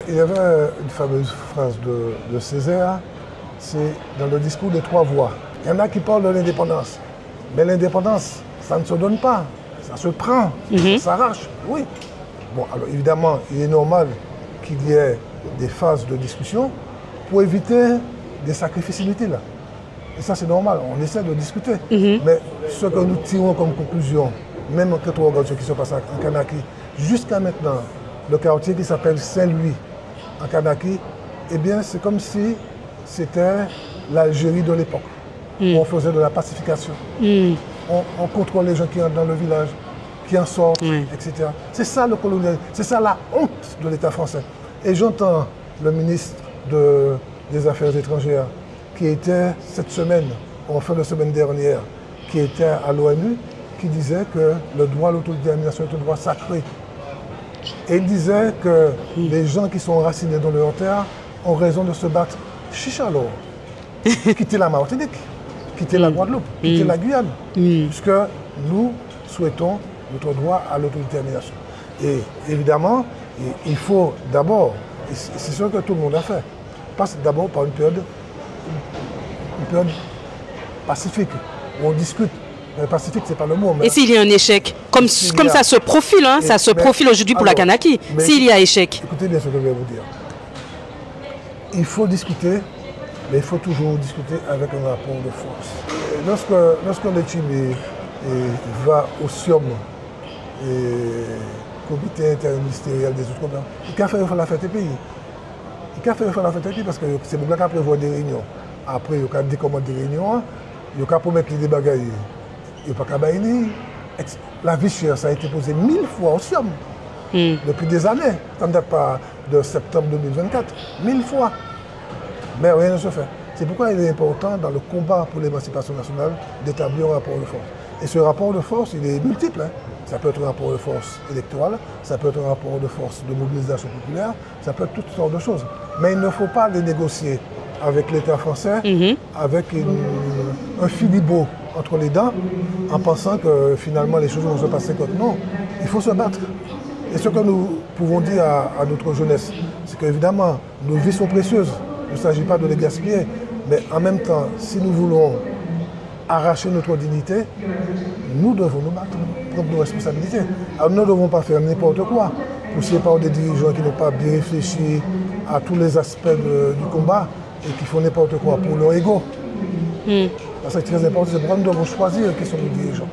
Il y avait une fameuse phrase de Césaire, c'est dans le discours des trois voix. Il y en a qui parlent de l'indépendance, mais l'indépendance, ça ne se donne pas, ça se prend, ça s'arrache, oui. Bon, alors évidemment, il est normal qu'il y ait des phases de discussion pour éviter des sacrifices inutiles. Et ça, c'est normal, on essaie de discuter. Mais ce que nous tirons comme conclusion, même quand on regarde ce qui se passe en Kanaki, jusqu'à maintenant, le quartier qui s'appelle Saint-Louis, en Kanaki, eh bien, c'est comme si c'était l'Algérie de l'époque. On faisait de la pacification. On contrôle les gens qui entrent dans le village, qui en sortent, etc. C'est ça le colonialisme, c'est ça la honte de l'État français. Et j'entends le ministre des Affaires étrangères qui était cette semaine, en fin de semaine dernière, qui était à l'ONU, qui disait que le droit à l'autodétermination est un droit sacré. Et il disait que les gens qui sont enracinés dans leur terre ont raison de se battre. Chicha alors, quitter la Martinique, quitter la Guadeloupe, quitter la Guyane, puisque nous souhaitons notre droit à l'autodétermination. Et évidemment, il faut d'abord, et c'est ce que tout le monde a fait, passe d'abord par une période pacifique, où on discute. Mais pacifique, c'est pas le mot. Mais et s'il y a un échec, comme ça se profile, hein, ça se profile aujourd'hui pour la Kanaki, s'il y a échec. Écoutez bien ce que je vais vous dire. Il faut discuter, mais il faut toujours discuter avec un rapport de force. Lorsqu'on est va au SIOM, comité interministériel des Outre-mer, il a fait la fête des pays. Il a fait la fête des pays parce que c'est pour ça qu'il prévoit des réunions. Après, il y a des commandes de réunions, il y a promettre des bagages. Il n'y a pas qu'à la vie chère, ça a été posé 1000 fois au SIOM. Depuis des années. Ça ne date pas de septembre 2024. 1000 fois. Mais rien ne se fait. C'est pourquoi il est important dans le combat pour l'émancipation nationale d'établir un rapport de force. Et ce rapport de force, il est multiple. Hein. Ça peut être un rapport de force électoral, ça peut être un rapport de force de mobilisation populaire, ça peut être toutes sortes de choses. Mais il ne faut pas les négocier avec l'État français, avec un filibo entre les dents, en pensant que finalement les choses vont se passer comme non. Il faut se battre. Et ce que nous pouvons dire à notre jeunesse, c'est qu'évidemment, nos vies sont précieuses. Il ne s'agit pas de les gaspiller. Mais en même temps, si nous voulons arracher notre dignité, nous devons nous battre, prendre nos responsabilités. Alors nous ne devons pas faire n'importe quoi, poussés par des dirigeants qui n'ont pas bien réfléchi à tous les aspects du combat et qui font n'importe quoi pour leur ego. C'est très important, c'est pourquoi nous devons choisir qui sont nos dirigeants.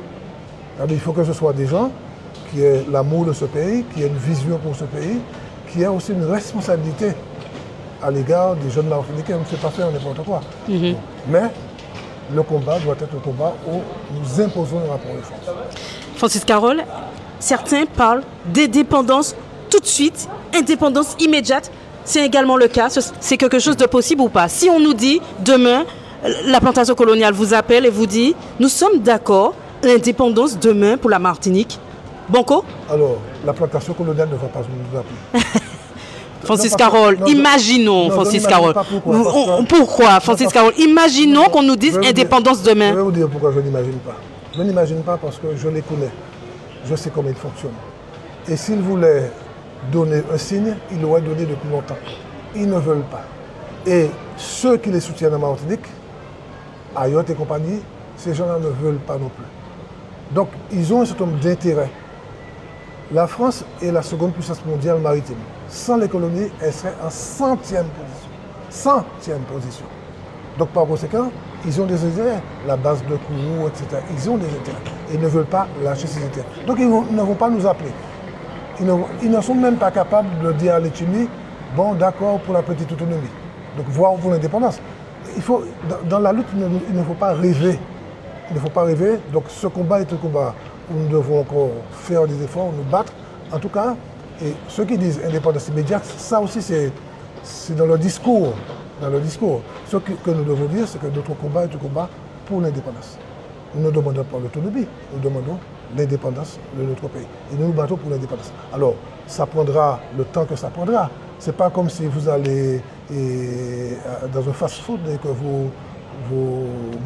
Alors, il faut que ce soit des gens qui aient l'amour de ce pays, qui aient une vision pour ce pays, qui aient aussi une responsabilité à l'égard des jeunes Martiniquais. On ne fait pas faire n'importe quoi. Mais le combat doit être un combat où nous imposons un rapport de force. Francis Carole, certains parlent d'indépendance tout de suite, indépendance immédiate. C'est également le cas. C'est quelque chose de possible ou pas? Si on nous dit demain, la plantation coloniale vous appelle et vous dit nous sommes d'accord, l'indépendance demain pour la Martinique. Banco? Alors, la plantation coloniale ne va pas nous appeler. Francis Carole, imaginons, Francis Carole. Pourquoi, Francis Carole? Imaginons qu'on nous dise indépendance demain. Je vais vous dire pourquoi je n'imagine pas. Je n'imagine pas parce que je les connais. Je sais comment ils fonctionnent. Et s'ils voulaient donner un signe, ils l'auraient donné depuis longtemps. Ils ne veulent pas. Et ceux qui les soutiennent en Martinique, Ayotte et compagnie, ces gens-là ne veulent pas non plus. Donc, ils ont un certain nombre d'intérêts. La France est la seconde puissance mondiale maritime. Sans les colonies, elle serait en 100e position. 100e position. Donc, par conséquent, ils ont des intérêts. La base de Kourou, etc. Ils ont des intérêts. Ils ne veulent pas lâcher ces intérêts. Donc, ils ne vont pas nous appeler. Ils ne sont même pas capables de dire à l'Éthiopie, bon, d'accord pour la petite autonomie. Donc, voire pour l'indépendance. Dans la lutte, il ne faut pas rêver. Il ne faut pas rêver. Donc, ce combat est un combat où nous devons encore faire des efforts, nous battre. En tout cas, et ceux qui disent indépendance immédiate, ça aussi, c'est dans le discours. Dans le discours. Ce que nous devons dire, c'est que notre combat est un combat pour l'indépendance. Nous ne demandons pas l'autonomie, nous demandons l'indépendance de notre pays. Et nous nous battons pour l'indépendance. Alors, ça prendra le temps que ça prendra. Ce n'est pas comme si vous allez dans un fast-food et que vous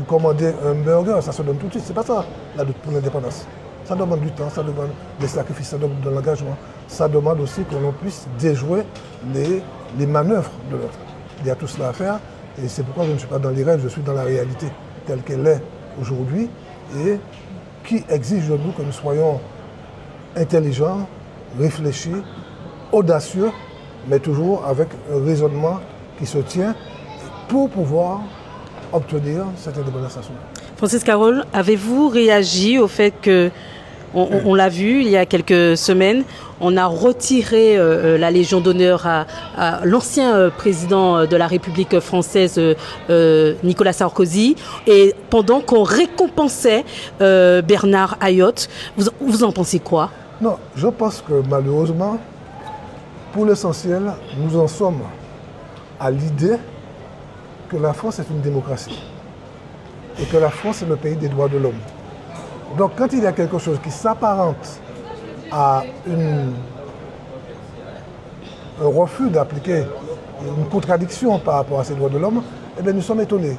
commandez un burger, ça se donne tout de suite. Ce n'est pas ça, la lutte pour l'indépendance. Ça demande du temps, ça demande des sacrifices, ça demande de l'engagement. Ça demande aussi que l'on puisse déjouer les manœuvres de l'autre. Il y a tout cela à faire et c'est pourquoi je ne suis pas dans les rêves, je suis dans la réalité telle qu'elle est aujourd'hui et qui exige de nous que nous soyons intelligents, réfléchis, audacieux, mais toujours avec un raisonnement qui se tient pour pouvoir obtenir cette indépendance nationale. Francis Carole, avez-vous réagi au fait que, on l'a vu il y a quelques semaines, on a retiré la Légion d'honneur à l'ancien président de la République française, Nicolas Sarkozy, et pendant qu'on récompensait Bernard Ayotte. Vous en pensez quoi? Non, je pense que malheureusement, pour l'essentiel, nous en sommes à l'idée que la France est une démocratie et que la France est le pays des droits de l'homme. Donc quand il y a quelque chose qui s'apparente à un refus d'appliquer une contradiction par rapport à ces droits de l'homme, eh bien nous sommes étonnés.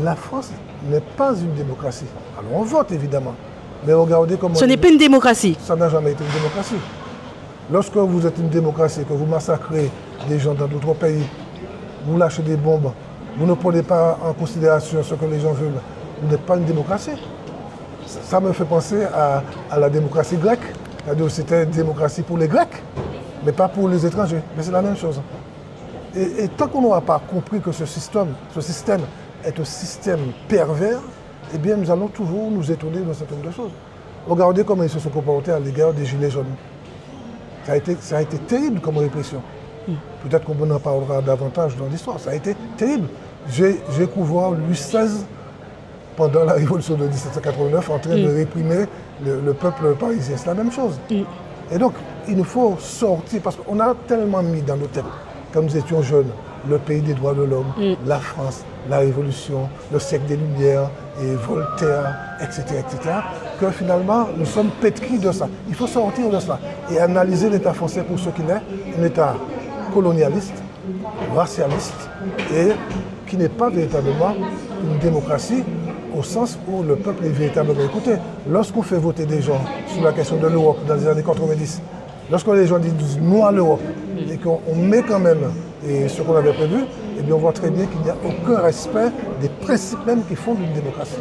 La France n'est pas une démocratie. Alors on vote évidemment, mais regardez comment... Ce n'est pas une démocratie. Ça n'a jamais été une démocratie. Lorsque vous êtes une démocratie, que vous massacrez des gens dans d'autres pays, vous lâchez des bombes, vous ne prenez pas en considération ce que les gens veulent, vous n'êtes pas une démocratie. Ça me fait penser à la démocratie grecque. C'est-à-dire que c'était une démocratie pour les Grecs, mais pas pour les étrangers. Mais c'est la même chose. Et tant qu'on n'aura pas compris que ce système est un système pervers, eh bien nous allons toujours nous étonner d'un certain nombre de choses. Regardez comment ils se sont comportés à l'égard des Gilets jaunes. Ça a été terrible comme répression. Peut-être qu'on en parlera davantage dans l'histoire. Ça a été terrible. J'ai couvert Louis XVI pendant la révolution de 1789 en train de réprimer le peuple parisien. C'est la même chose. Et donc, il nous faut sortir, parce qu'on a tellement mis dans nos têtes, quand nous étions jeunes, le pays des droits de l'homme, la France, la Révolution, le siècle des Lumières, et Voltaire, etc., que finalement, nous sommes pétris de ça. Il faut sortir de ça et analyser l'État français pour ce qu'il est, un État colonialiste, racialiste, et qui n'est pas véritablement une démocratie au sens où le peuple est véritablement écouté. Lorsqu'on fait voter des gens sur la question de l'Europe dans les années 90, lorsque les gens disent non à l'Europe et qu'on met quand même ce qu'on avait prévu, eh bien on voit très bien qu'il n'y a aucun respect des principes même qui fondent une démocratie.